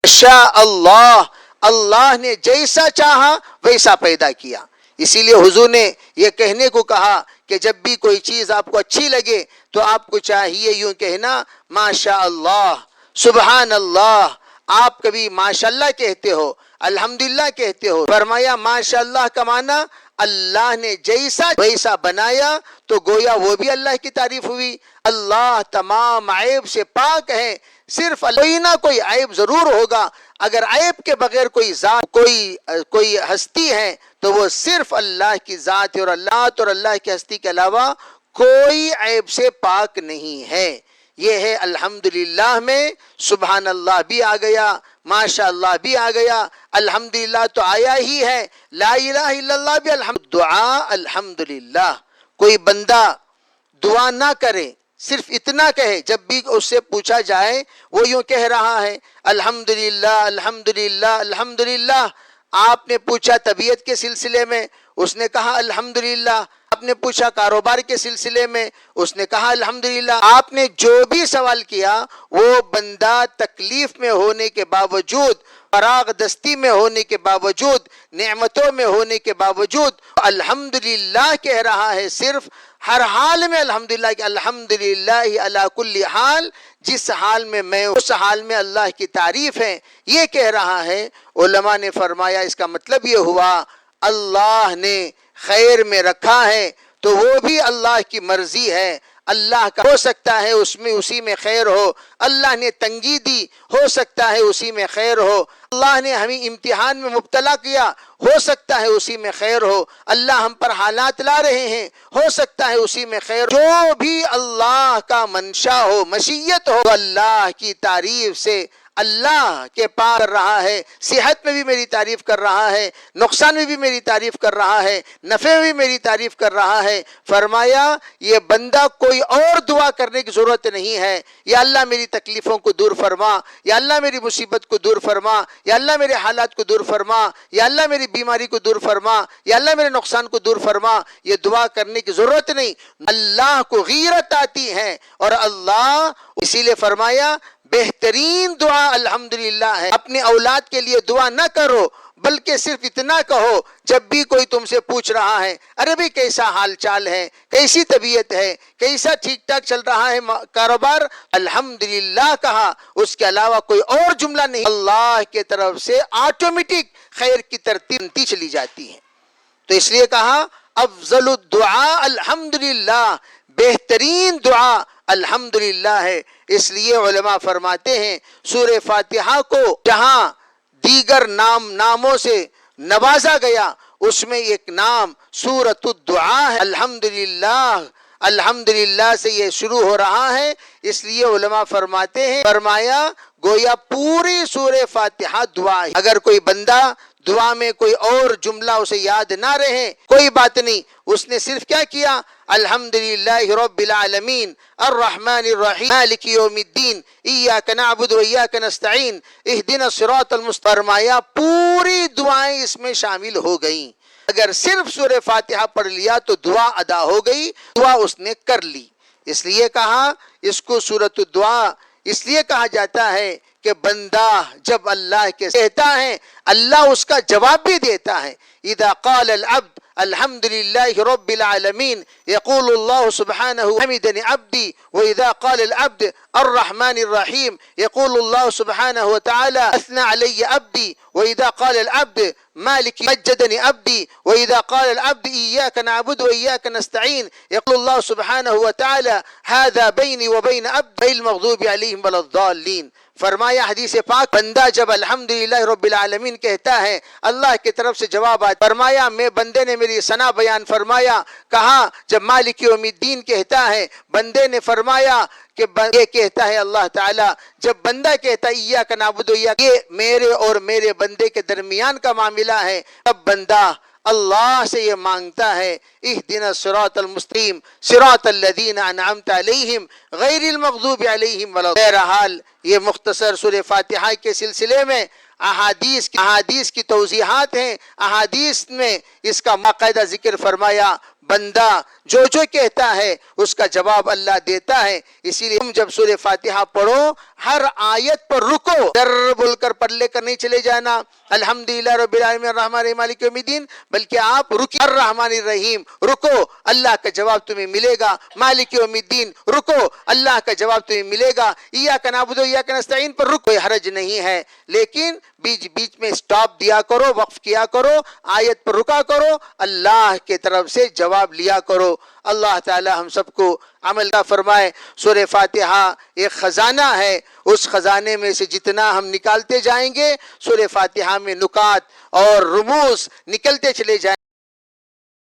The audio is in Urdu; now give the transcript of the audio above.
شاء اللہ، اللہ نے جیسا چاہا ویسا پیدا کیا۔ اسی لیے حضور نے یہ کہنے کو کہا کہ جب بھی کوئی چیز آپ کو اچھی لگے تو آپ کو چاہیے یوں کہنا ماشاء اللہ، سبحان اللہ۔ آپ کبھی ماشاء اللہ کہتے ہو، الحمدللہ کہتے ہو۔ فرمایا ماشاء اللہ کا معنی اللہ نے جیسا ویسا بنایا تو گویا وہ بھی اللہ کی تعریف ہوئی۔ اللہ تمام عیب سے پاک ہے، صرف کوئی نہ کوئی عیب ضرور ہوگا۔ اگر عیب کے بغیر کوئی ذات کوئی ہستی ہے تو وہ صرف اللہ کی ذات ہے، اور اللہ کی ہستی کے علاوہ کوئی عیب سے پاک نہیں ہے۔ یہ ہے الحمدللہ میں سبحان اللہ بھی آ گیا، ماشاء اللہ بھی آ گیا، الحمدللہ تو آیا ہی ہے، لا الہ الا اللہ بھی دعا الحمدللہ۔ کوئی بندہ دعا نہ کرے، صرف اتنا کہے، جب بھی اس سے پوچھا جائے وہ یوں کہہ رہا ہے الحمدللہ الحمدللہ الحمدللہ۔ آپ نے پوچھا طبیعت کے سلسلے میں، اس نے کہا الحمدللہ۔ آپ نے پوچھا کاروبار کے سلسلے میں، اس نے کہا الحمدللہ۔ آپ نے جو بھی سوال کیا وہ بندہ تکلیف میں ہونے کے باوجود، فراغ دستی میں ہونے کے باوجود، نعمتوں میں ہونے کے باوجود الحمدللہ کہہ رہا ہے۔ صرف ہر حال میں الحمدللہ کہ الحمدللہ علی کل حال، جس حال میں میں اس حال میں اللہ کی تعریف ہے، یہ کہہ رہا ہے۔ علماء نے فرمایا اس کا مطلب یہ ہوا اللہ نے خیر میں رکھا ہے تو وہ بھی اللہ کی مرضی ہے۔ اللہ کا ہو سکتا ہے اسی میں خیر ہو، اللہ نے تنگی دی ہو سکتا ہے اسی میں خیر ہو، اللہ نے ہمیں امتحان میں مبتلا کیا ہو سکتا ہے اسی میں خیر ہو، اللہ ہم پر حالات لا رہے ہیں ہو سکتا ہے اسی میں خیر ہو۔ جو بھی اللہ کا منشا ہو، مشیت ہو، اللہ کی تعریف سے اللہ کے پاس کر رہا ہے۔ صحت میں بھی میری تعریف کر رہا ہے، نقصان میں بھی میری تعریف کر رہا ہے، نفع میں بھی میری تعریف کر رہا ہے۔ فرمایا یہ بندہ کوئی اور دعا کرنے کی ضرورت نہیں ہے، یا اللہ میری تکلیفوں کو دور فرما، یا اللہ میری مصیبت کو دور فرما، یا اللہ میرے حالات کو دور فرما، یا اللہ میری بیماری کو دور فرما، یا اللہ میرے نقصان کو دور فرما۔ یہ دعا کرنے کی ضرورت نہیں، اللہ کو غیرت آتی ہے، اور اللہ اسی لیے فرمایا بہترین دعا الحمدللہ ہے۔ اپنے اولاد کے لیے دعا نہ کرو، بلکہ صرف اتنا کہو جب بھی کوئی تم سے پوچھ رہا ہے ارے بھئی کیسا حال چال ہے، کیسی طبیعت ہے، کیسا ٹھیک ٹھاک چل رہا ہے کاروبار، الحمدللہ کہا، اس کے علاوہ کوئی اور جملہ نہیں، اللہ کے طرف سے آٹومیٹک خیر کی ترتیب چلی جاتی ہے۔ تو اس لیے کہا افضل الدعاء الحمدللہ، بہترین دعا الحمدللہ ہے۔ اس لیے علماء فرماتے ہیں سورہ فاتحہ کو جہاں دیگر ناموں سے نوازا گیا، اس میں ایک نام سورۃ الدعاء ہے۔ الحمدللہ، الحمدللہ سے یہ شروع ہو رہا ہے، اس لیے علماء فرماتے ہیں، فرمایا گویا پوری سورہ فاتحہ دعا ہے۔ اگر کوئی بندہ دعا میں کوئی اور جملہ اسے یاد نہ رہے کوئی بات نہیں، اس نے صرف کیا کیا الحمدللہ رب العالمین الرحمن الرحیم مالک یوم الدین ایاک نعبد و ایاک نستعین اہدنا الصراط المستقیم، فرمایا پوری دعائیں اس میں شامل ہو گئیں۔ اگر صرف سورہ فاتحہ پڑھ لیا تو دعا ادا ہو گئی، دعا اس نے کر لی۔ اس لیے کہا اس کو سورۃ الدعاء اس لیے کہا جاتا ہے کہ بندہ جب اللہ کے کہتا ہے اللہ اس کا جواب بھی دیتا ہے۔ اذا قال العبد الحمد للہ رب العالمین یقول اللہ سبحانہ حمدنی عبدی، واذا قال العبد الرحمن الرحیم یقول اللہ سبحانہ وتعالی اثنى علی عبدی، واذا قال العبد مالک مجدنی عبدی، واذا قال العبد ایاک نعبد و ایاک نستعین یقول اللہ سبحانہ وتعالی هذا بینی وبین عبدی غیر المغضوب علیہم ولا الضالین۔ فرمایا حدیث پاک بندہ جب الحمدللہ رب العالمین کہتا ہے اللہ کی طرف سے جواب آتا، فرمایا میں بندے نے میری ثنا بیان فرمایا، کہا جب مالک یوم الدین کہتا ہے بندے نے فرمایا کہ یہ کہتا ہے اللہ تعالیٰ، جب بندہ کہتا ہے ایاک نعبد و ایاک، یہ میرے اور میرے بندے کے درمیان کا معاملہ ہے، تب بندہ اللہ سے یہ مانگتا ہے اہدنا الصراط المستقیم صراط الذین انعمت علیہم غیر المغضوب علیہم ولا الضالین۔ بہرحال یہ مختصر سورہ فاتحہ کے سلسلے میں احادیث کی توضیحات ہیں، احادیث میں اس کا باقاعدہ ذکر فرمایا۔ بندہ جو جو کہتا ہے اس کا جواب اللہ دیتا ہے. اسی لیے تم جب سورہ فاتحہ پڑھو ہر آیت پر رکو، ڈر بول کر پڑھ لے کر نہیں چلے جانا الحمدللہ رب العالمین الرحمن الرحیم مالک یوم الدین، بلکہ آپ رکو الرحمن الرحیم، رکو اللہ کا جواب تمہیں ملے گا. مالک یوم الدین، رکو اللہ کا جواب تمہیں ملے گا. ایاک نعبد و ایاک نستعین پر رکو، کوئی حرج نہیں ہے، لیکن بیچ میں سٹاپ دیا کرو، وقف کیا کرو، آیت پر رکا کرو، اللہ کے طرف سے جواب لیا کرو. اللہ تعالی ہم سب کو عمل کا فرمائے. سورہ فاتحہ ایک خزانہ ہے، اس خزانے میں سے جتنا ہم نکالتے جائیں گے سورہ فاتحہ میں نکات اور رموز نکلتے چلے جائیں